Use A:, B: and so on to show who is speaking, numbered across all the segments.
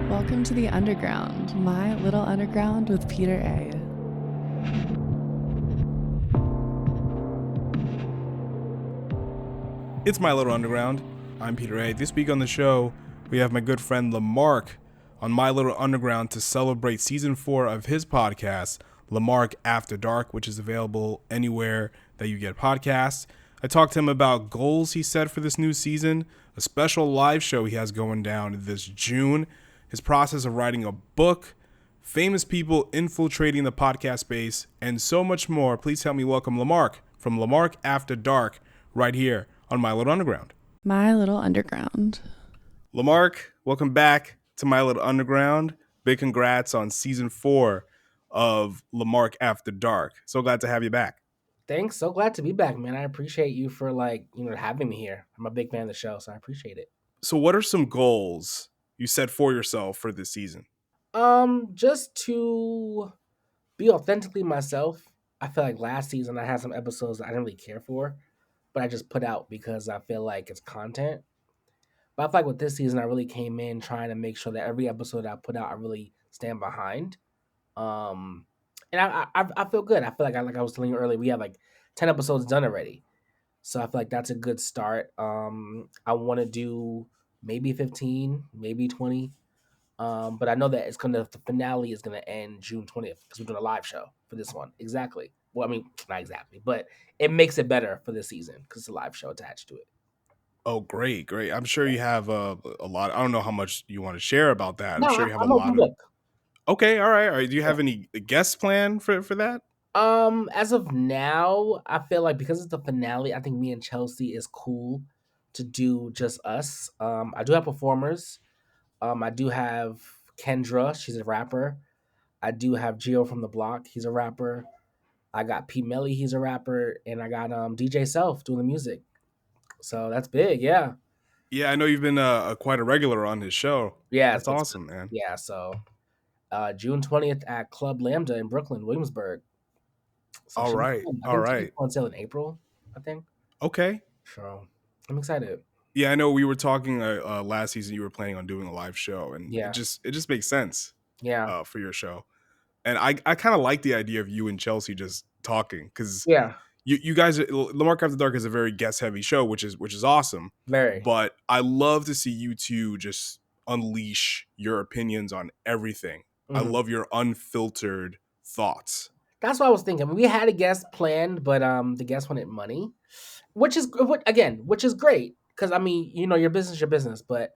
A: Welcome to the Underground, my little underground with Peter A.
B: It's My Little Underground. I'm Peter A. This week on the show, we have my good friend Lamark on My Little Underground to celebrate season 4 of his podcast, Lamark After Dark, which is available anywhere that you get podcasts. I talked to him about goals he set for this new season, a special live show he has going down this June, his process of writing a book, famous people infiltrating the podcast space, and so much more. Please help me welcome Lamark from Lamark After Dark right here on My Little Underground.
A: My Little Underground.
B: Lamark, welcome back to My Little Underground. Big congrats on season 4 of Lamark After Dark. So glad to have you back.
C: Thanks. So glad to be back, man. I appreciate you for having me here. I'm a big fan of the show, so I appreciate it.
B: So what are some goals you set for yourself for this season?
C: Just to be authentically myself. I feel like last season I had some episodes that I didn't really care for, but I just put out because I feel like it's content. But I feel like with this season, I really came in trying to make sure that every episode I put out, I really stand behind. Um, and I feel good. I feel like I was telling you earlier, we have like 10 episodes done already. So I feel like that's a good start. I want to do maybe 15, maybe 20. But I know that the finale is gonna end June 20th because we're doing a live show for this one. Exactly. Well, I mean, not exactly, but it makes it better for this season because it's a live show attached to it.
B: Oh, great. I'm sure you have a lot. I don't know how much you want to share about that. I'm
C: No,
B: sure you have a
C: I'm
B: lot
C: open
B: of.
C: book.
B: Okay, all right. Do you have any guests planned for that?
C: As of now, I feel like because it's the finale, I think me and Chelsea is cool to do just us. I do have performers. I do have Kendra, she's a rapper. I do have Gio from the block, he's a rapper. I got P Melly, he's a rapper, and I got DJ Self doing the music. So that's big, yeah.
B: Yeah, I know you've been quite a regular on his show.
C: Yeah,
B: That's awesome, man.
C: yeah, so June 20th at Club Lambda in Brooklyn, Williamsburg. So it
B: All
C: should be
B: right.
C: fun. I
B: All
C: think tickets
B: right.
C: go on sale in April, I think.
B: Okay.
C: So I'm excited.
B: Yeah, I know we were talking last season. You were planning on doing a live show, and
C: Yeah.
B: it just makes sense.
C: Yeah.
B: For your show, and I kind of like the idea of you and Chelsea just talking because
C: Yeah.
B: you guys, Lamark After Dark is a very guest heavy show, which is awesome.
C: Very.
B: But I love to see you two just unleash your opinions on everything. I love your unfiltered thoughts.
C: That's what I was thinking. We had a guest planned, but the guest wanted money, which is great because I mean, your business. But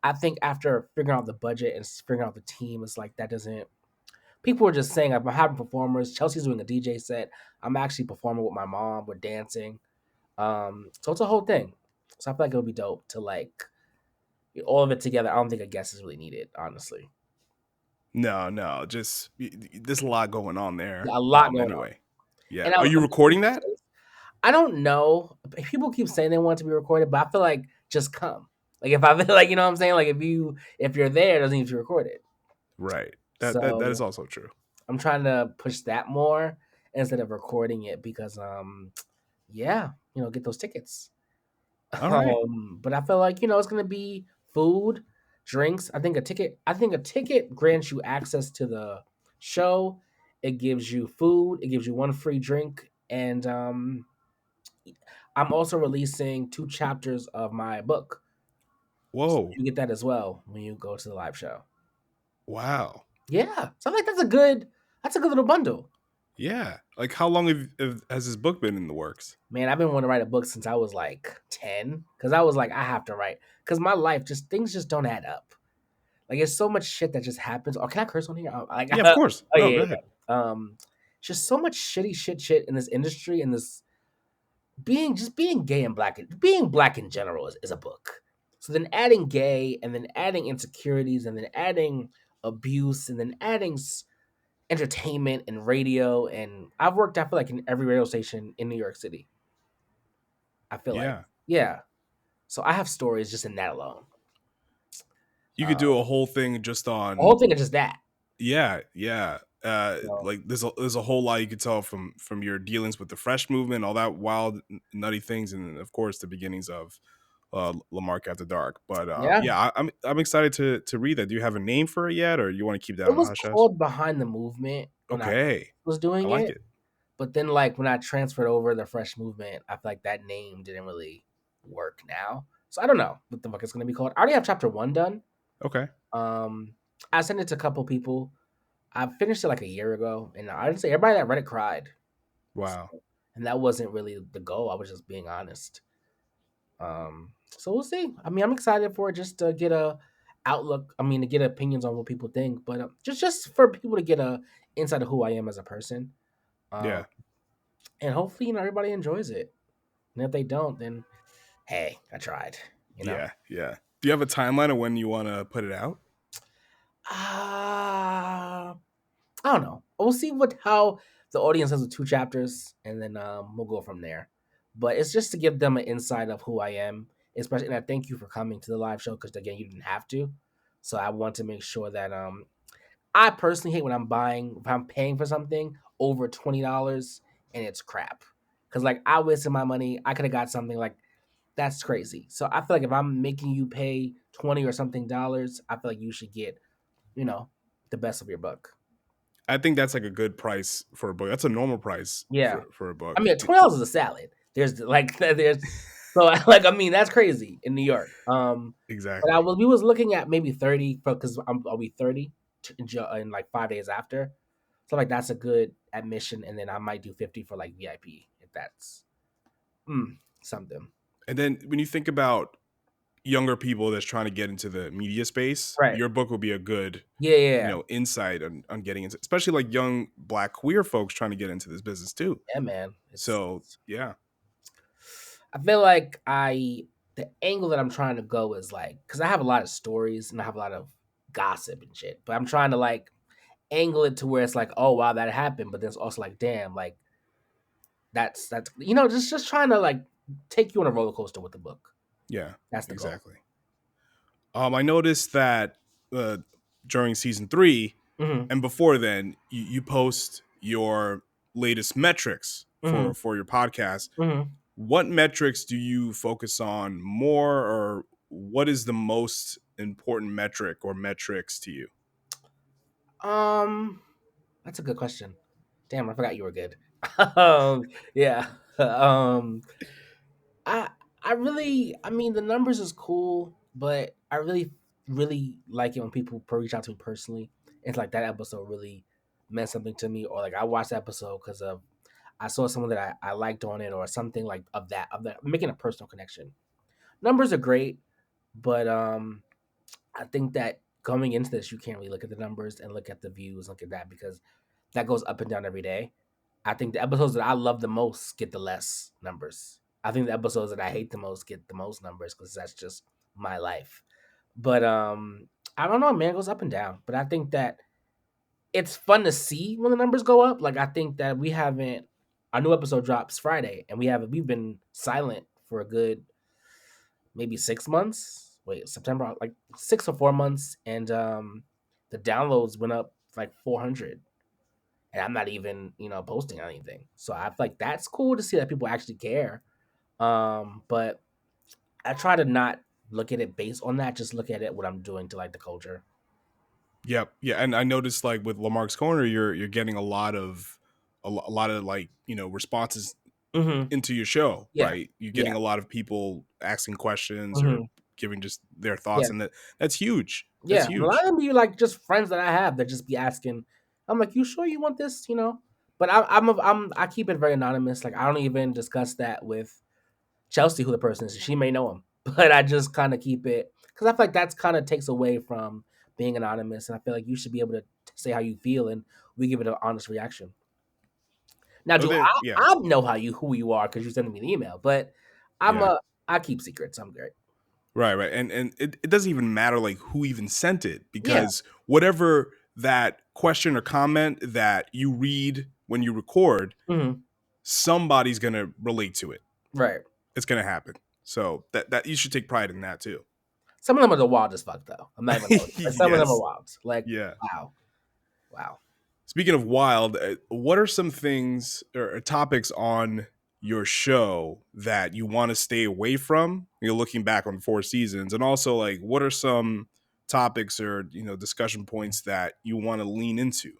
C: I think after figuring out the budget and figuring out the team, it's like that doesn't. People were just saying I'm having performers. Chelsea's doing a DJ set. I'm actually performing with my mom. We're dancing. So it's a whole thing. So I feel like it would be dope to like all of it together. I don't think a guest is really needed, honestly.
B: No, just there's a lot going on there.
C: A lot going
B: anyway.
C: on.
B: Yeah.
C: And
B: Are you recording that?
C: I don't know. People keep saying they want it to be recorded, but I feel like just come. Like if I feel like, you know what I'm saying? Like if you're there, it doesn't need to be recorded.
B: Right. That is also true.
C: I'm trying to push that more instead of recording it because get those tickets.
B: All right.
C: But I feel like, it's gonna be food, drinks. I think a ticket grants you access to the show. It gives you food, it gives you one free drink, and I'm also releasing 2 chapters of my book.
B: Whoa.
C: So you get that as well when you go to the live show.
B: Wow.
C: Yeah. So I'm like, that's a good little bundle.
B: Yeah. Like how long has this book been in the works?
C: Man, I've been wanting to write a book since I was like 10. Cause I was like, I have to write. Cause my life things just don't add up. Like there's so much shit that just happens. Oh, can I curse on here?
B: Yeah, of course.
C: Oh,
B: no,
C: yeah,
B: go ahead.
C: Yeah. Just so much shitty shit in this industry and this being gay and black, being black in general is a book. So then adding gay and then adding insecurities and then adding abuse and then adding entertainment and radio. And I've worked, I feel like, in every radio station in New York City. I feel like, yeah. So I have stories just in that alone.
B: You could do a whole thing just on...
C: A whole thing is just that.
B: Yeah. Like there's a whole lot you could tell from your dealings with the Fresh movement, all that wild, nutty things, and of course the beginnings of Lamarck After Dark. But
C: Yeah,
B: yeah, I'm excited to read that. Do you have a name for it yet, or you want to keep that
C: it
B: on the
C: was
B: hush hush?
C: called Behind the Movement when I
B: Okay,
C: was
B: I
C: doing
B: like
C: it,
B: it.
C: but then like when I transferred over the Fresh Movement, I feel like that name didn't really work now. So I don't know what the fuck it's gonna be called. I already have chapter one done.
B: Okay,
C: Um, I sent it to a couple people. I finished it like a year ago, and I didn't say everybody that read it cried. So,
B: wow.
C: and that wasn't really the goal. I was just being honest. So we'll see. I mean, I'm excited for it just to get a outlook. I mean, to get opinions on what people think, but just for people to get a insight of who I am as a person. Um,
B: Yeah,
C: and hopefully, everybody enjoys it. And if they don't, then hey, I tried. You know.
B: yeah, yeah. Do you have a timeline of when you want to put it out?
C: Ah. I don't know. We'll see what how the audience has with two chapters, and then we'll go from there. But it's just to give them an insight of who I am, especially. And I thank you for coming to the live show because again, you didn't have to. So I want to make sure that I personally hate when I'm buying if I'm paying for something over $20 and it's crap because like I wasted my money. I could have got something like that's crazy. So I feel like if I'm making you pay 20 or something dollars, I feel like you should get you know the best of your buck.
B: I think that's like a good price for a book. That's a normal price
C: Yeah.
B: for a
C: I
B: book.
C: mean, $20 is a salad. There's like there's so like I mean that's crazy in New York. But
B: Exactly.
C: we was looking at maybe 30 because I'll be 30 in like 5 days after. So like that's a good admission, and then I might do 50 for like VIP if that's something.
B: And then when you think about younger people that's trying to get into the media space,
C: Right.
B: your book will be a good,
C: Yeah, yeah, yeah.
B: insight on getting into, especially like young Black queer folks trying to get into this business too.
C: Yeah, man.
B: So yeah,
C: I feel like the angle that I'm trying to go is like because I have a lot of stories and I have a lot of gossip and shit, but I'm trying to like angle it to where it's like, oh wow, that happened, but then it's also like, damn, like that's just trying to like take you on a roller coaster with the book.
B: yeah,
C: That's the goal.
B: exactly. I noticed that uh, during season 3
C: Hmm.
B: and before then, you post your latest metrics
C: Hmm.
B: for your podcast.
C: Hmm.
B: What metrics do you focus on more, or what is the most important metric or metrics to you?
C: Um, that's a good question. Damn, I forgot you were good. Yeah. Um, I I mean the numbers is cool, but I really like it when people reach out to me personally. It's like that episode really meant something to me, or like I watched the episode because of I saw someone that I liked on it, or something like of that making a personal connection. Numbers are great, but I think that going into this, you can't really look at the numbers and look at the views, look at that because that goes up and down every day. I think the episodes that I love the most get the less numbers. I think the episodes that I hate the most get the most numbers because that's just my life. But I don't know, man. It goes up and down. But I think that it's fun to see when the numbers go up. Like I think that we haven't our new episode drops Friday, and we've been silent for a good maybe 6 months. Wait, September, like 6 or 4 months, and the downloads went up like 400, and I'm not even posting anything. So I feel like that's cool to see that people actually care. But I try to not look at it based on that. Just look at it what I'm doing to like the culture.
B: Yep, yeah, and I noticed like with Lamarck's Corner, you're getting a lot of a lot of like responses
C: Hmm.
B: into your show,
C: Yeah,
B: right? You're
C: yeah,
B: getting a lot of people asking questions or
C: hmm,
B: giving just their thoughts,
C: yeah,
B: and that's huge. That's
C: yeah. And a lot
B: huge.
C: of them be like just friends that I have that just be asking. I'm like, you sure you want this? But I keep it very anonymous. Like I don't even discuss that with Chelsea, who the person is. She may know him, but I just kind of keep it because I feel like that's kind of takes away from being anonymous, and I feel like you should be able to say how you feel, and we give it an honest reaction. Now,
B: Oh,
C: do
B: yeah,
C: I know who you are because you sent me an email, but I'm
B: yeah.
C: a I keep secrets. I'm great.
B: Right, right. And it doesn't even matter like who even sent it,
C: Yeah.
B: because whatever that question or comment that you read when you record,
C: Hmm.
B: somebody's gonna relate to it.
C: Right.
B: It's gonna happen. So that you should take pride in that too.
C: Some of them are the wild as fuck, though. I'm not even gonna. Like, some of them are
B: Yes.
C: wild. Like
B: Yeah.
C: wow, wow.
B: Speaking of wild, what are some things or topics on your show that you want to stay away from? You're looking back on 4 seasons, and also like what are some topics or discussion points that you want to lean into?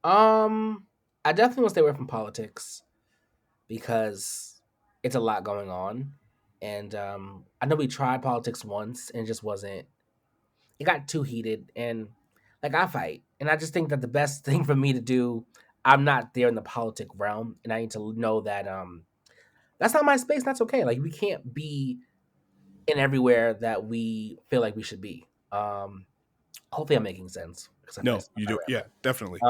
C: I definitely want to stay away from politics because it's a lot going on, and I know we tried politics once and it just wasn't. It got too heated, and like I fight, and I just think that the best thing for me to do. I'm not there in the politic realm, and I need to know that that's not my space. That's okay. Like we can't be in everywhere that we feel like we should be. Hopefully, I'm making sense because I feel like
B: No,
C: it's
B: you
C: not
B: do.
C: rambling.
B: Yeah, definitely.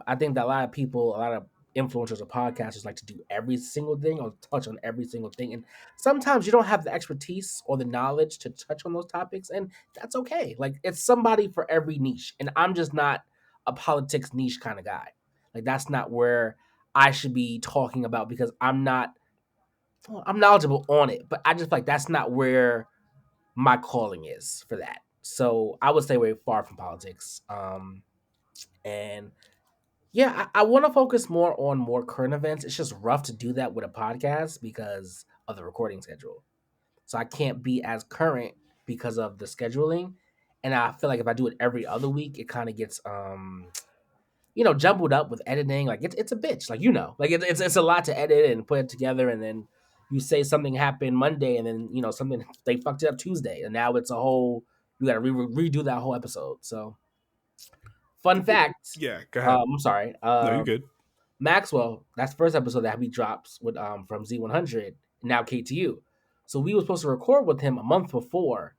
C: I think that a lot of people, a lot of influencers or podcasters like to do every single thing or touch on every single thing. And sometimes you don't have the expertise or the knowledge to touch on those topics, and that's okay. Like it's somebody for every niche. And I'm just not a politics niche kind of guy. Like that's not where I should be talking about because I'm knowledgeable on it, but I just feel like that's not where my calling is for that. So I would stay away far from politics. And yeah, I want to focus more on more current events. It's just rough to do that with a podcast because of the recording schedule. So I can't be as current because of the scheduling. And I feel like if I do it every other week, it kind of gets jumbled up with editing. Like it's a bitch. Like like it's a lot to edit and put it together, and then you say something happened Monday, and then something they fucked it up Tuesday, and now it's a whole you got to redo that whole episode. So fun fact,
B: Yeah, go ahead.
C: I'm sorry.
B: No, you're good.
C: Maxwell, that's the first episode that he drops with from Z100, now KTU. So we were supposed to record with him a month before,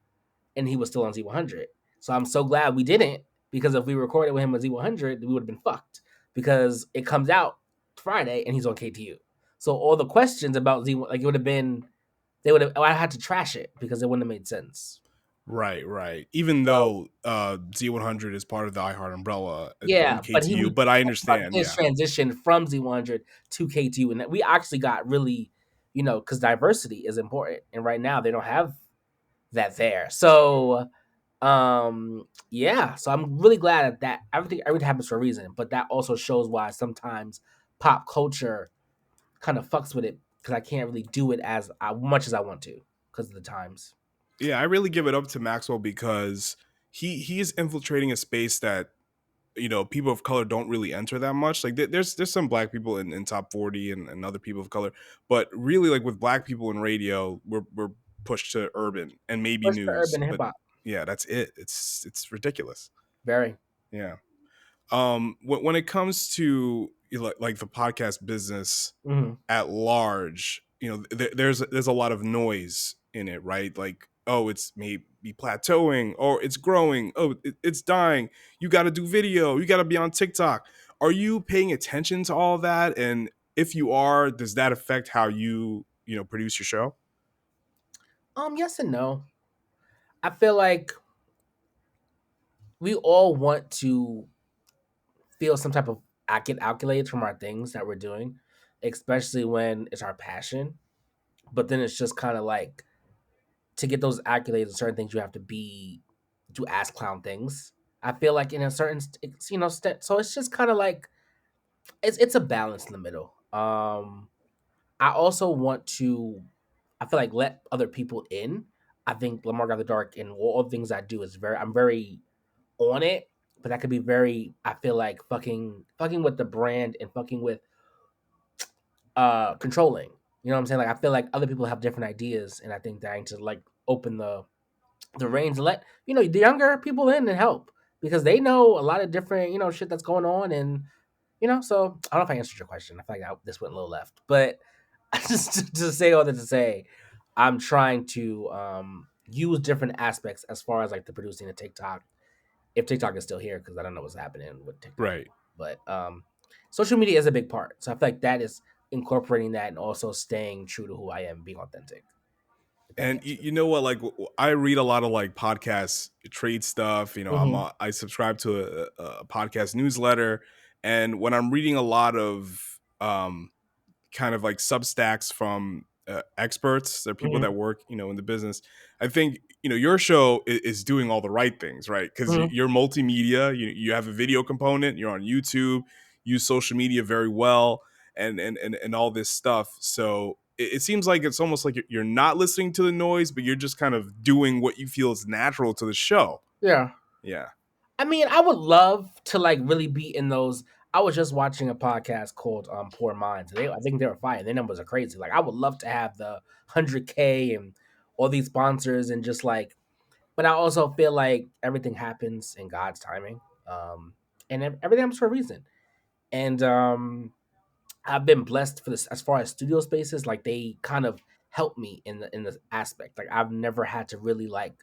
C: and he was still on Z100. So I'm so glad we didn't, because if we recorded with him on Z100, we would have been fucked because it comes out Friday and he's on KTU. So all the questions about Z1, like it would have been, I had to trash it because it wouldn't have made sense.
B: Right, right. Even
C: So
B: though Z100 is part of the iHeart umbrella in
C: yeah, but he
B: KTU,
C: was
B: but I
C: about
B: understand.
C: his
B: Yeah,
C: transition from Z100 to KTU, and we actually got really, because diversity is important, and right now they don't have that there. So yeah, so I'm really glad that everything happens for a reason, but that also shows why sometimes pop culture kind of fucks with it because I can't really do it as much as I want to because of the times.
B: yeah. I really give it up to Maxwell because he is infiltrating a space that people of color don't really enter that much. Like there's some black people in top 40 and other people of color, but really like with black people in radio, we're pushed to urban and maybe
C: Push for
B: news,
C: urban hip
B: but
C: hop,
B: yeah, that's it. It's ridiculous.
C: very.
B: Yeah. When it comes to like the podcast business
C: Hmm.
B: at large, there's a lot of noise in it, right? Like, oh, it's maybe plateauing, or it's growing, oh, it's dying. You got to do video, you got to be on TikTok. Are you paying attention to all that? And if you are, does that affect how you produce your show?
C: Yes and no. I feel like we all want to feel some type of accolades from our things that we're doing, especially when it's our passion. But then it's just kind of like to get those accolades and certain things, you have to be do ass clown things. I feel like in a certain, so it's just kind of like it's a balance in the middle. I also want to, I feel like let other people in. I think Lamark After Dark and all the things I do is I'm very on it, but that could be very. I feel like fucking with the brand and fucking with controlling. You know what I'm saying? Like I feel like other people have different ideas, and I think that I need to like open the reins and let the younger people in and help because they know a lot of different shit that's going on, and so I don't know if I answered your question. I feel like this went a little left, but just to say all that to say, I'm trying to use different aspects as far as like the producing of TikTok, if TikTok is still here, because I don't know what's happening with TikTok,
B: Right.
C: but social media is a big part, so I feel like that is incorporating that and also staying true to who I am, being authentic, if that
B: And
C: makes sense.
B: you know what? Like I read a lot of like podcast trade stuff.
C: Mm-hmm.
B: I subscribe to a podcast newsletter, and when I'm reading a lot of kind of like substacks from experts, they're people
C: Mm-hmm.
B: that work in the business. I think your show is doing all the right things, right? Because
C: Mm-hmm.
B: you're multimedia. You have a video component. You're on YouTube. Use social media very well. and all this stuff. So it seems like it's almost like you're not listening to the noise, but you're just kind of doing what you feel is natural to the show.
C: Yeah.
B: Yeah.
C: I mean, I would love to like really be in those. I was just watching a podcast called Poor Minds. I think they were fine. Their numbers are crazy. Like I would love to have the 100K and all these sponsors and just like, but I also feel like everything happens in God's timing. And everything happens for a reason. And I've been blessed for this as far as studio spaces. Like they kind of help me in the aspect. Like I've never had to really like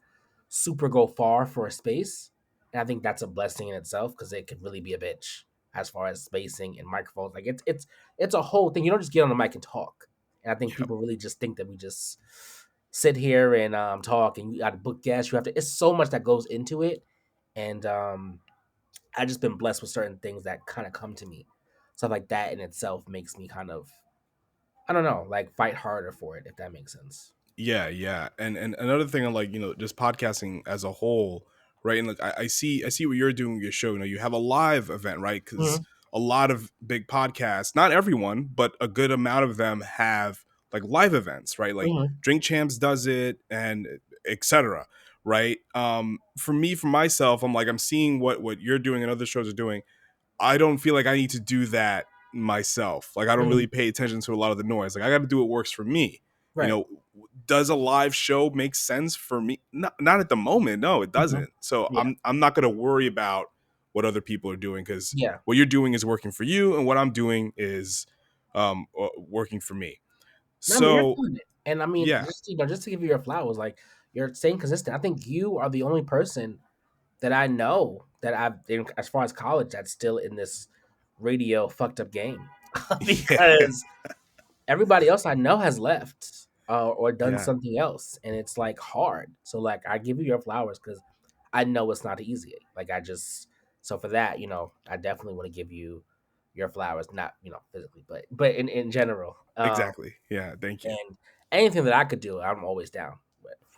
C: super go far for a space, and I think that's a blessing in itself because it could really be a bitch as far as spacing and microphones. Like it's a whole thing. You don't just get on the mic and talk. And I think
B: Yep.
C: people really just think that we just sit here and talk, and you got to book guests. You have to. It's so much that goes into it, and I just been blessed with certain things that kind of come to me. Stuff like that in itself makes me kind of, I don't know, like fight harder for it, if that makes sense.
B: Yeah, yeah, and another thing on, like, just podcasting as a whole, right? And like I see what you're doing with your show. You have a live event, right? Because
C: Hmm.
B: a lot of big podcasts, not everyone, but a good amount of them have like live events, right? Like
C: Hmm.
B: Drink Champs does it, and etc. Right? For me, for myself, I'm seeing what you're doing and other shows are doing. I don't feel like I need to do that myself. Like I don't
C: Hmm.
B: really pay attention to a lot of the noise. Like I got to do what works for me. You
C: Right.
B: know, does a live show make sense for me? Not at the moment. No, it
C: Hmm.
B: doesn't. So
C: Yeah.
B: I'm not going to worry about what other people are doing, because
C: Yeah.
B: what you're doing is working for you, and what I'm doing is working for me.
C: No, I mean you're
B: So
C: doing it, and I mean
B: yeah,
C: just to give you your flowers, like you're staying consistent. I think you are the only person that I know that as far as college, that's still in this radio fucked up game
B: yeah,
C: because everybody else I know has left or done
B: yeah.
C: something else, and it's like hard. So like I give you your flowers because I know it's not easy. Like I just so for that, I definitely want to give you your flowers, not physically, but in general.
B: Exactly. Yeah. Thank you.
C: And anything that I could do, I'm always down.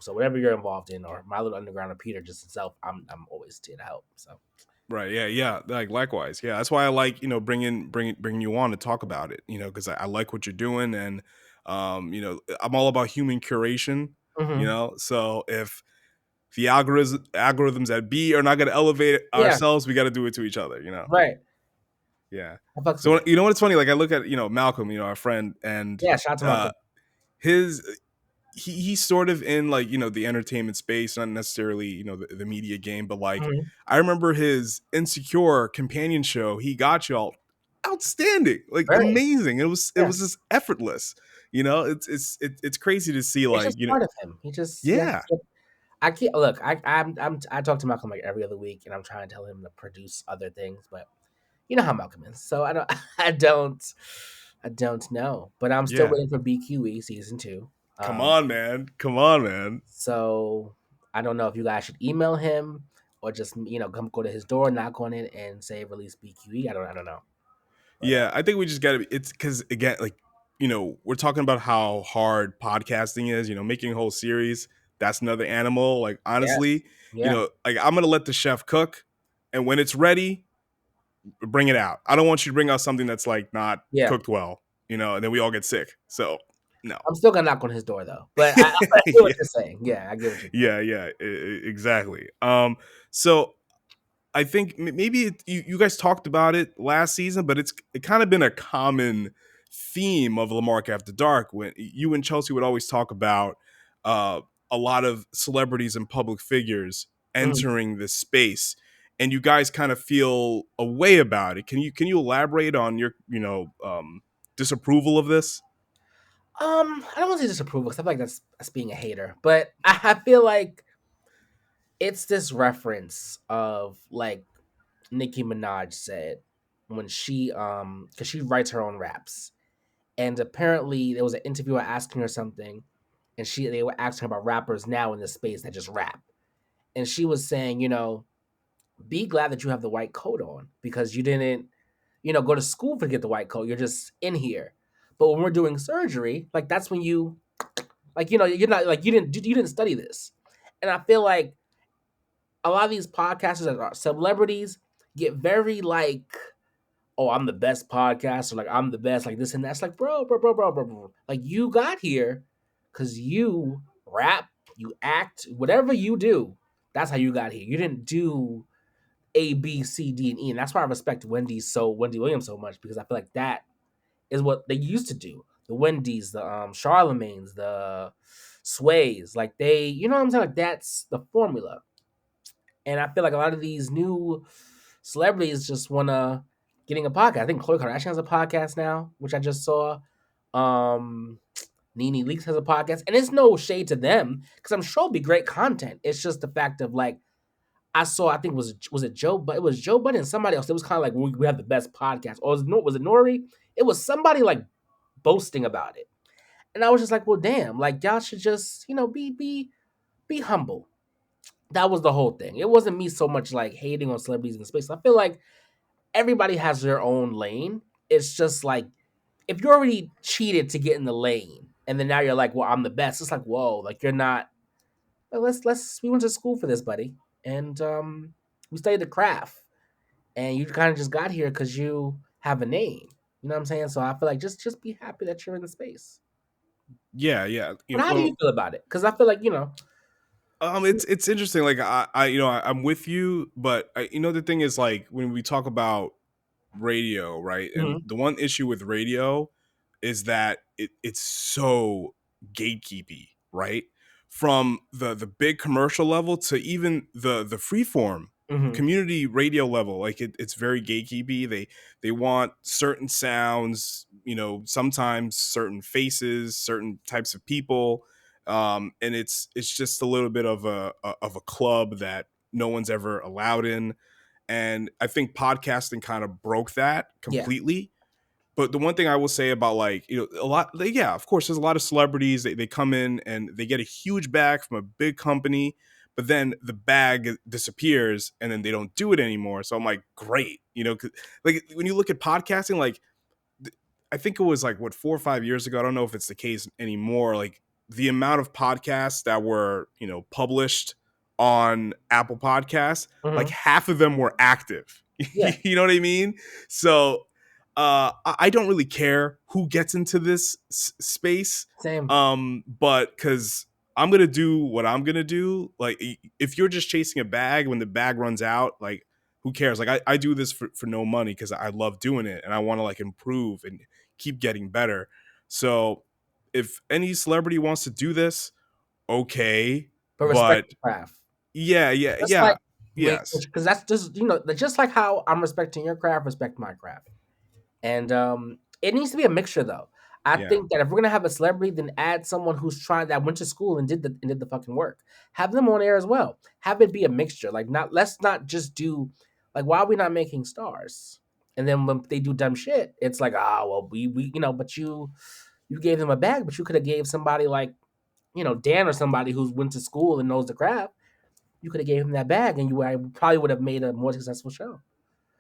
C: So whatever you're involved in, or My Little Underground or Peter just itself, I'm always here to help. So
B: Right. Yeah. Yeah. Like likewise. Yeah. That's why I like, bringing you on to talk about it, because I like what you're doing. And, I'm all about human curation,
C: hmm.
B: so if the algorithms at B are not going to elevate
C: Yeah,
B: ourselves, we got to do it to each other.
C: right.
B: Yeah.
C: I fucks with
B: So,
C: it.
B: you know what's funny? Like I look at, Malcolm, our friend, and,
C: Yeah, shout out to
B: uh,
C: Malcolm.
B: his, he's sort of in, like, the entertainment space, not necessarily the media game, but like
C: Mhm.
B: I remember his Insecure companion show. He got you all outstanding, like
C: Very.
B: amazing. It was
C: Yeah.
B: just effortless. It's crazy to see,
C: It's
B: like,
C: just part of him. He has to
B: yeah,
C: get. I can't look. I talk to Malcolm like every other week, and I'm trying to tell him to produce other things, but you know how Malcolm is. So I don't. I don't know. But I'm still
B: yeah.
C: waiting for BQE season 2.
B: Come
C: Um.
B: on, man. Come on, man.
C: So I don't know if you guys should email him or just come go to his door, knock on it, and say release BQE. I don't know. But
B: Yeah, I think we just gotta be, it's because, again, like, we're talking about how hard podcasting is, making a whole series. That's another animal. Like,
C: yes,
B: honestly,
C: yeah,
B: like, I'm gonna let the chef cook, and when it's ready, bring it out. I don't want you to bring out something that's like not
C: yeah.
B: cooked well, and then we all get sick. So no.
C: I'm still gonna knock on his door though. But I get what
B: Yeah,
C: you're saying. Yeah, I get what you're saying.
B: yeah, yeah, exactly. So I think maybe you guys talked about it last season, but it kind of been a common theme of Lamarck After Dark, when you and Chelsea would always talk about uh, a lot of celebrities and public figures
C: Mhm.
B: entering this space, and you guys kind of feel a way about it. Can you elaborate on your disapproval of this?
C: I don't want to say disapproval because I feel like that's being a hater, but I feel like it's this reference of like Nicki Minaj said when she because she writes her own raps, and apparently there was an interviewer asking her something, and they were asking her about rappers now in this space that just rap, and she was saying, be glad that you have the white coat on because you didn't, go to school to get the white coat. You're just in here. But when we're doing surgery, like that's when you like, you're not like you didn't study this. And I feel like a lot of these podcasters that are celebrities get very like oh, I'm the best podcaster, like I'm the best, like this and that's like, bro. Like you got here because you rap, you act, whatever you do, that's how you got here. You didn't do A, B, C, D, and E. And that's why I respect Wendy Williams so much, because I feel like that is what they used to do. The Wendy's, the Charlemagne's, the Sways, like they, you know what I'm saying? Like that's the formula. And I feel like a lot of these new celebrities just wanna getting a podcast. I think Khloe Kardashian has a podcast now, which I just saw. Um Nene Leakes has a podcast, and it's no shade to them because I'm sure it'll be great content. It's just the fact of like I think was it Joe, but it was Joe Budden and somebody else. It was kind of like we have the best podcast, or was it Nori? It was somebody like boasting about it, and I was just like, well, damn, like y'all should just be humble. That was the whole thing. It wasn't me so much like hating on celebrities in the space. I feel like everybody has their own lane. It's just like if you already cheated to get in the lane, and then now you're like, well, I'm the best. It's like, whoa, like you're not. Like, let's we went to school for this, buddy, and we studied the craft, and you kind of just got here because you have a name. You know what I'm saying? So I feel like just be happy that you're in the space.
B: Yeah, yeah.
C: But how do you feel about it? Because I feel like
B: It's interesting. Like I'm with you, but the thing is, like, when we talk about radio, right? And
C: mhm,
B: the one issue with radio is that it's so gatekeepy, right? From the big commercial level to even the freeform
C: mhm,
B: community radio level, like it's very gatekeepy. They want certain sounds, sometimes certain faces, certain types of people, and it's just a little bit of a club that no one's ever allowed in. And I think podcasting kind of broke that
C: yeah,
B: completely. But the one thing I will say about, like, a lot, yeah, of course, there's a lot of celebrities. They come in and they get a huge bag from a big company, but then the bag disappears and then they don't do it anymore. So I'm like, great. 'Cause, like, when you look at podcasting, like, I think it was like, what, 4 or 5 years ago. I don't know if it's the case anymore. Like, the amount of podcasts that were, published on Apple Podcasts, like
C: mhm,
B: half of them were active.
C: yeah,
B: You know what I mean? So I don't really care who gets into this space.
C: same.
B: But because I'm gonna do what I'm gonna do. Like, if you're just chasing a bag, when the bag runs out, like, who cares? Like, I do this for no money because I love doing it and I want to, like, improve and keep getting better. So if any celebrity wants to do this, okay.
C: But respect
B: But
C: the craft.
B: yeah, yeah,
C: Just
B: yeah,
C: like
B: yes,
C: because that's just just like how I'm respecting your craft, respect my craft. And it needs to be a mixture though. I
B: yeah,
C: think that if we're gonna have a celebrity, then add someone who's trying that went to school and did the fucking work. Have them on air as well. Have it be a mixture. Like not let's not just do like why are we not making stars? And then when they do dumb shit, it's like, ah, well, we but you gave them a bag, but you could have gave somebody like, Dan or somebody who's went to school and knows the craft. You could have gave him that bag, and probably would have made a more successful show.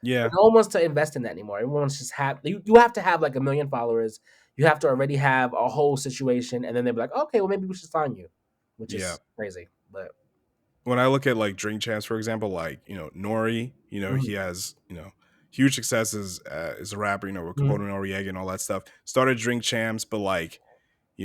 B: yeah,
C: No one wants to invest in that anymore. Everyone's just you have to have like 1 million followers. You have to already have a whole situation, and then they'll be like, okay, well maybe we should sign you, which
B: yeah.
C: is crazy. But
B: When I look at, like, Drink Champs, for example, like, Nori,
C: mhm,
B: he has, huge successes as a rapper, with
C: mhm,
B: Capote and Noriega and all that stuff. Started Drink Champs, but, like,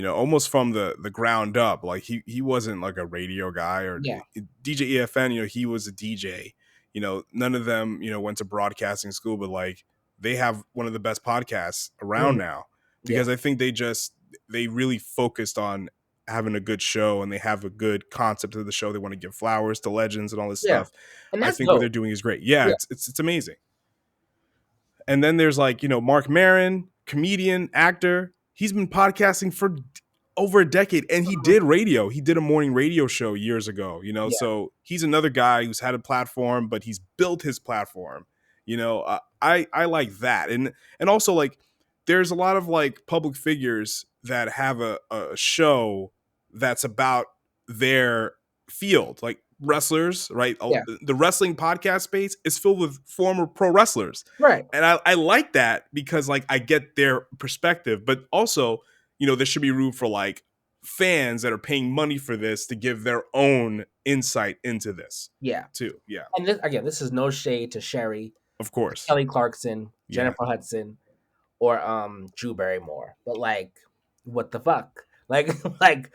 B: almost from the ground up. Like, he wasn't like a radio guy or
C: yeah,
B: DJ EFN. He was a DJ. None of them went to broadcasting school, but, like, they have one of the best podcasts around
C: mhm,
B: now
C: yeah,
B: because I think they really focused on having a good show and they have a good concept of the show. They want to give flowers to legends and all this
C: yeah,
B: stuff.
C: and
B: I
C: that's
B: think what they're
C: dope.
B: doing is great. Yeah,
C: Yeah,
B: it's amazing. And then there's, like, Mark Maron, comedian, actor. He's been podcasting for over a decade, and he
C: mhm,
B: did radio. He did a morning radio show years ago,
C: yeah,
B: So he's another guy who's had a platform, but he's built his platform. I like that. And also, like, there's a lot of, like, public figures that have a show that's about their field, like wrestlers, right?
C: yeah,
B: The wrestling podcast space is filled with former pro wrestlers,
C: right,
B: and I like that because, like, I get their perspective, but also, there should be room for, like, fans that are paying money for this to give their own insight into this
C: yeah.
B: too. Yeah,
C: And this, again, this is no shade to Sherry.
B: Of course.
C: Kelly Clarkson,
B: Yeah.
C: Jennifer Hudson, or Drew Barrymore. But like, what the fuck? Like like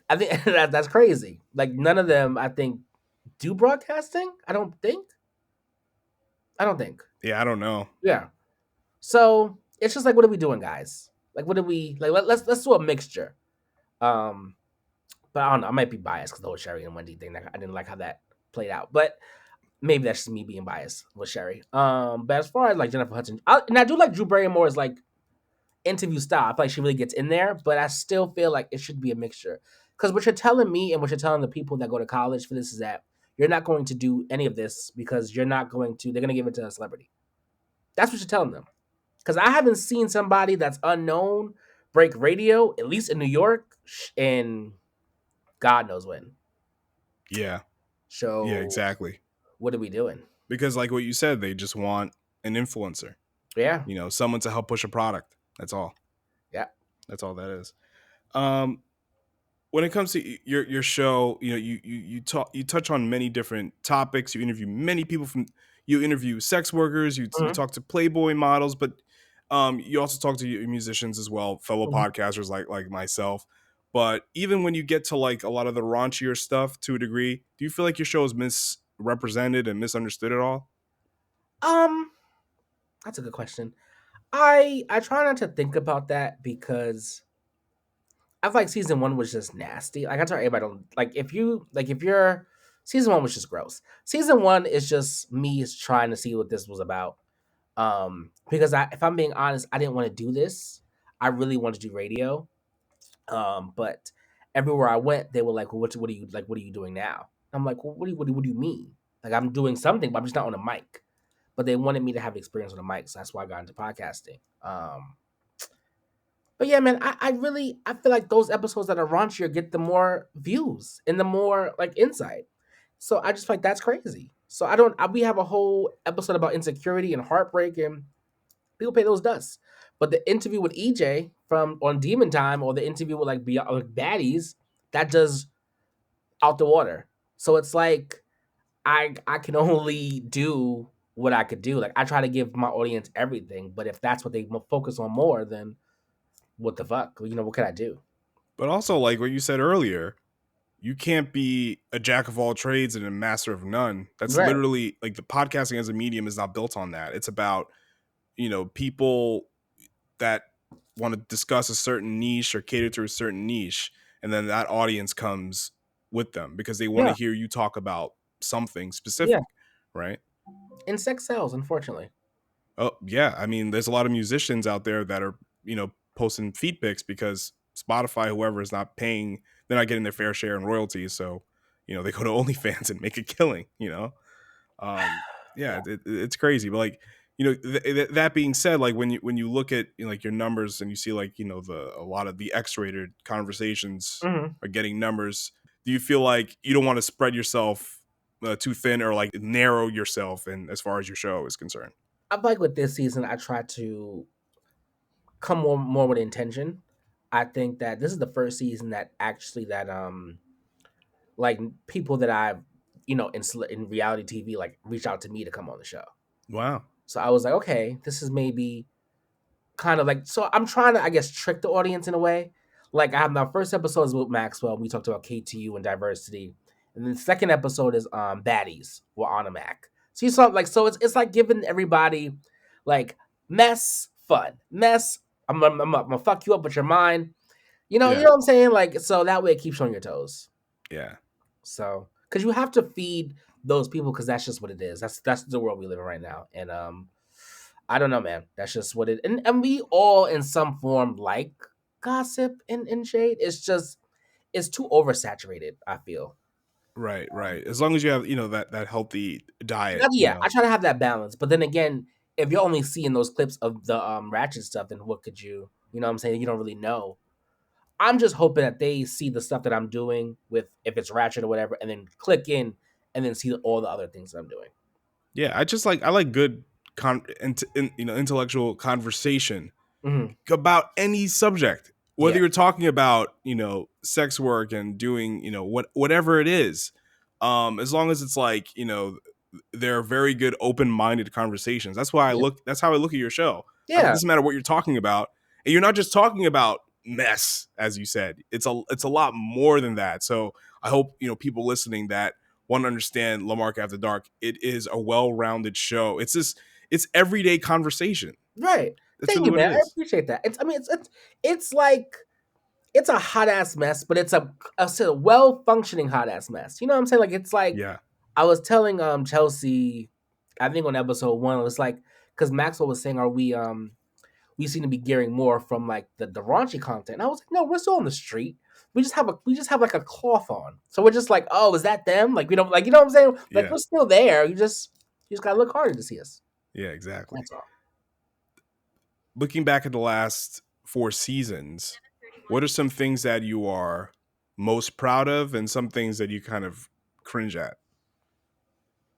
C: I think that's crazy. Like none of them I think do broadcasting. I don't think. I don't think.
B: Yeah, I don't know.
C: Yeah. So it's just like, what are we doing, guys? Like, what do we like? Let's do a mixture. Um, but I don't know. I might be biased because the whole Sherry and Wendy thing. I didn't like how that played out, but maybe that's just me being biased with Sherry. But as far as like Jennifer Hudson, and I do like Drew Barrymore's like interview style. I feel like she really gets in there, but I still feel like it should be a mixture. Because what you're telling me and what you're telling the people that go to college for this is that you're not going to do any of this because you're not going to. They're going to give it to a celebrity. That's what you're telling them. Because I haven't seen somebody that's unknown break radio, at least in New York, in God knows when.
B: Yeah. Yeah,
C: So
B: exactly.
C: what are we doing?
B: Because like what you said, they just want an influencer,
C: Yeah,
B: someone to help push a product. That's all.
C: yeah.
B: That's all that is. Um, when it comes to your show, you touch on many different topics. You interview many people you interview sex workers. You
C: Mhm,
B: talk to Playboy models, but you also talk to musicians as well, fellow
C: mhm.
B: podcasters like myself. But even when you get to like a lot of the raunchier stuff, to a degree, do you feel like your show is misrepresented and misunderstood at all?
C: Um, that's a good question. I try not to think about that because I feel like season one was just nasty. Like I tell everybody, don't like if you're season one was just gross. Season one is just me is trying to see what this was about. Because if I'm being honest, I didn't want to do this. I really wanted to do radio. But everywhere I went, they were like, "Well, what are you like? What are you doing now?" I'm like, "Well, what do you mean? Like I'm doing something, but I'm just not on a mic." But they wanted me to have experience on a mic, so that's why I got into podcasting. But yeah, man, I really I feel like those episodes that are raunchier get the more views and the more like insight. So I just feel like that's crazy. So we have a whole episode about insecurity and heartbreak, and people pay those dust. But the interview with EJ from on Demon Time, or the interview with like Beyond like Baddies, that does out the water. So it's like I can only do what I could do. Like I try to give my audience everything, but if that's what they focus on more, then what the fuck? What can I do?
B: But also, like what you said earlier, you can't be a jack of all trades and a master of none. That's
C: Right.
B: literally like the podcasting as a medium is not built on that. It's about, people that want to discuss a certain niche or cater to a certain niche. And then that audience comes with them because they want to
C: Yeah.
B: hear you talk about something
C: Yeah.
B: specific. Right.
C: And sex sells, unfortunately.
B: Oh, yeah. I mean, there's a lot of musicians out there that are, posting feed pics because Spotify, whoever, is not paying, they're not getting their fair share in royalties. So, they go to OnlyFans and make a killing, Um, yeah,
C: Yeah.
B: it's crazy. But like, that being said, like when you look at like your numbers and you see like, a lot of the X-rated conversations
C: Mhm.
B: are getting numbers, do you feel like you don't want to spread yourself too thin or like narrow yourself in as far as your show is concerned?
C: I feel like with this season, I try to come more with intention. I think that this is the first season that actually that like people that I've in reality TV like reach out to me to come on the show.
B: Wow.
C: So I was like, okay, this is maybe kind of like so I'm trying to I guess trick the audience in a way. Like I have my first episode is with Maxwell. We talked about KTU and diversity, and then the second episode is baddies with Anna Mac. So you saw like so it's like giving everybody like mess fun mess. I'm gonna fuck you up with your mind. You
B: Yeah.
C: know what I'm saying? Like so that way it keeps you on your toes.
B: Yeah.
C: So because you have to feed those people because that's just what it is. That's the world we live in right now, and I don't know, man. That's just what it and we all in some form like gossip and shade. It's just it's too oversaturated, I feel.
B: Right. Right. As long as you have, that healthy diet,
C: Yeah, I try to have that balance. But then again, if you're only seeing those clips of the ratchet stuff, then what could you know what I'm saying? You don't really know. I'm just hoping that they see the stuff that I'm doing with if it's ratchet or whatever, and then click in and then see all the other things that I'm doing.
B: Yeah. I like good intellectual conversation
C: Hmm.
B: about any subject, whether
C: Yeah.
B: you're talking about sex work and doing whatever it is, as long as it's like they're very good open-minded conversations. That's why I
C: Yeah.
B: look that's how I look at your show. It
C: Yeah.
B: doesn't matter what you're talking about. And you're not just talking about mess, as you said. It's a lot more than that. So I hope, people listening that want to understand Lamarck After Dark. It is a well-rounded show. It's everyday conversation.
C: Right.
B: That's
C: Thank
B: really
C: you,
B: what it
C: man. I
B: is.
C: appreciate that. It's like it's a hot ass mess, but it's a well functioning hot ass mess. You know what I'm saying? Like it's like
B: Yeah.
C: I was telling Chelsea, I think on episode 1, it was like because Maxwell was saying, "Are we seem to be gearing more from like the raunchy content?" And I was like, "No, we're still on the street. We just have like a cloth on, so we're just like, oh, is that them? Like we don't like you know what I'm saying? Like
B: Yeah.
C: we're still there. You just gotta look harder to see us.
B: Yeah, exactly.
C: That's all."
B: Looking back at the last 4 seasons, what are some things that you are most proud of and some things that you kind of cringe at?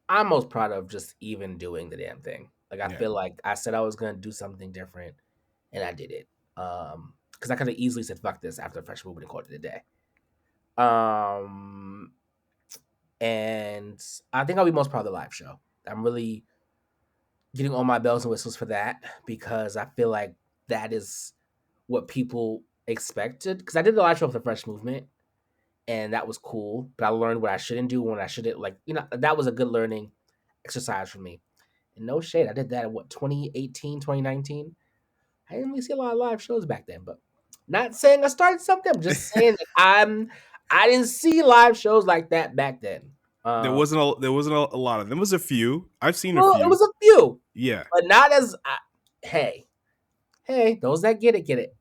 C: I'm most proud of just even doing the damn thing. Like I
B: Yeah.
C: feel like I said I was gonna do something different, and I did it. Because I could have easily said fuck this after the fresh movement and called it a day. Um, and I think I'll be most proud of the live show. I'm really getting all my bells and whistles for that because I feel like that is what people expected. Because I did the live show for the fresh movement, and that was cool. But I learned what I shouldn't do when I shouldn't. Like that was a good learning exercise for me. And no shade, I did that in 2018, 2019. I didn't really see a lot of live shows back then, but not saying I started something. I'm just saying that I didn't see live shows like that back then. Um,
B: There wasn't a lot of them. There was a few. I've seen a
C: well, it
B: few.
C: was a few,
B: Yeah.
C: but not as. Hey, hey, those that get it, get it.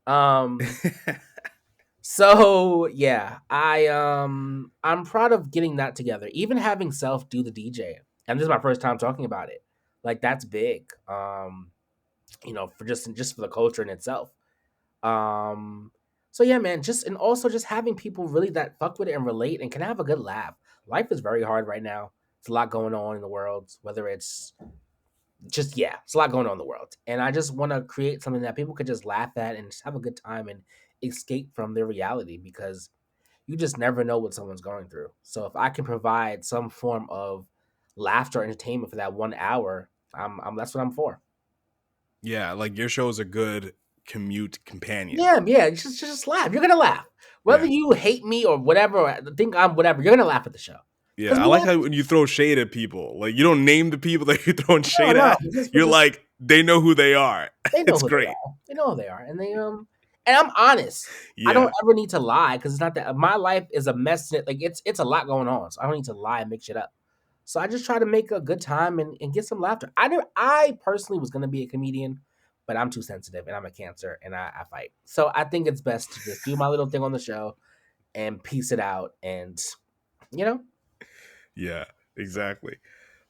C: So yeah, I'm proud of getting that together. Even having Self do the DJ, and this is my first time talking about it. Like that's big. For just for the culture in itself. Um, so yeah, man, just and also just having people really that fuck with it and relate and can have a good laugh. Life is very hard right now. It's a lot going on in the world, whether it's it's a lot going on in the world. And I just want to create something that people could just laugh at and just have a good time and escape from their reality because you just never know what someone's going through. So if I can provide some form of laughter or entertainment for that 1 hour, I'm that's what I'm for.
B: Yeah, like your show is a good commute companion.
C: Yeah, yeah, just laugh. You're gonna laugh. Whether
B: Yeah.
C: you hate me or whatever, or think I'm whatever, you're gonna laugh at the show.
B: Yeah,
C: Because
B: I
C: we
B: like
C: laugh.
B: how when you throw shade at people, like you don't name the people that you're throwing
C: No,
B: shade
C: no,
B: at. You're like, they know who they are.
C: they know
B: It's
C: who they
B: great.
C: are. They know who they are, and and I'm honest. I don't
B: Yeah.
C: ever need to lie because it's not that my life is a mess. Like it's a lot going on, so I don't need to lie and make shit up. So I just try to make a good time and get some laughter. I personally was gonna be a comedian, but I'm too sensitive and I'm a Cancer and I fight. So I think it's best to just do my little thing on the show and piece it out and you know.
B: Yeah, exactly.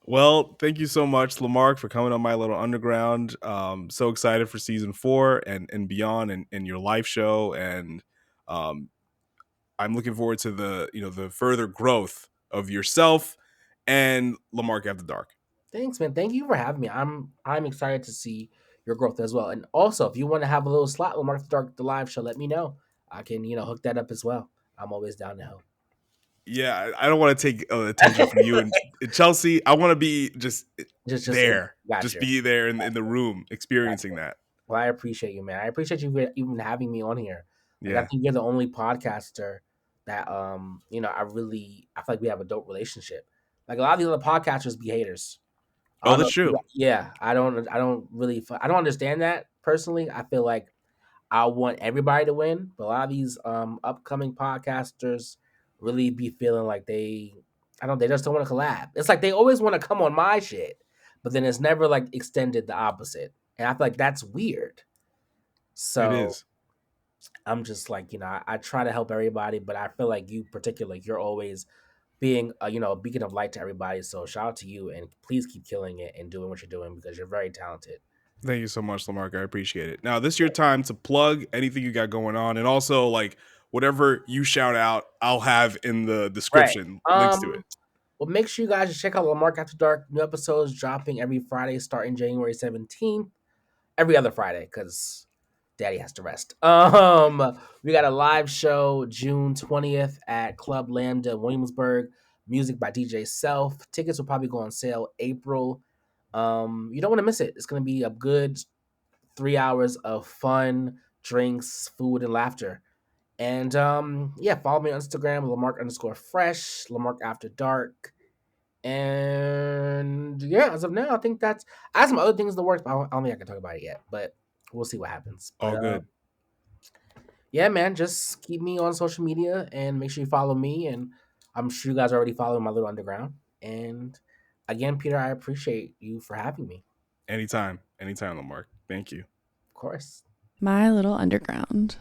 B: Well, thank you so much, Lamarck, for coming on My Little Underground. So excited for season 4 and beyond and your live show. And um, I'm looking forward to the further growth of yourself and Lamarck After Dark.
C: Thanks, man. Thank you for having me. I'm excited to see your growth as well. And also, if you want to have a little slot with Mark Dark the live show, let me know. I can hook that up as well. I'm always down to help.
B: Yeah, I don't want to take attention from you and Chelsea. I want to be just
C: Just
B: there, just
C: gotcha.
B: be there in the room experiencing
C: Gotcha.
B: that.
C: Well, I appreciate you, man. I appreciate you even having me on here. Like I
B: Yeah.
C: think you're the only podcaster that I feel like we have a dope relationship. Like a lot of the other podcasters be haters. I
B: Oh,
C: don't
B: that's
C: know.
B: true.
C: Yeah, I don't understand that personally. I feel like I want everybody to win, but a lot of these upcoming podcasters really be feeling like they just don't want to collab. It's like they always want to come on my shit, but then it's never like extended the opposite. And I feel like that's weird.
B: It
C: So
B: is.
C: I'm just like, I try to help everybody, but I feel like you particularly, you're always being a beacon of light to everybody. So shout out to you and please keep killing it and doing what you're doing because you're very talented.
B: Thank you so much, Lamarck. I appreciate it. Now, this is your time to plug anything you got going on, and also like whatever you shout out, I'll have in the
C: Right.
B: description links to it.
C: Well, make sure you guys check out Lamark After Dark. New episodes dropping every Friday, starting January 17th. Every other Friday, because Daddy has to rest. We got a live show June 20th at Club Lambda in Williamsburg. music by DJ Self. Tickets will probably go on sale April. You don't want to miss it. It's going to be a good 3 hours of fun, drinks, food, and laughter. And yeah, follow me on Instagram, Lamark_fresh, Lamark After Dark. And yeah, as of now, I think I have some other things in the works, but I don't think I can talk about it yet. But we'll see what happens. But
B: All good.
C: yeah, man, just keep me on social media and make sure you follow me. And I'm sure you guys already follow my little underground. And again, Peter, I appreciate you for having me.
B: Anytime, Lamark. Thank you.
C: Of course.
A: My Little Underground.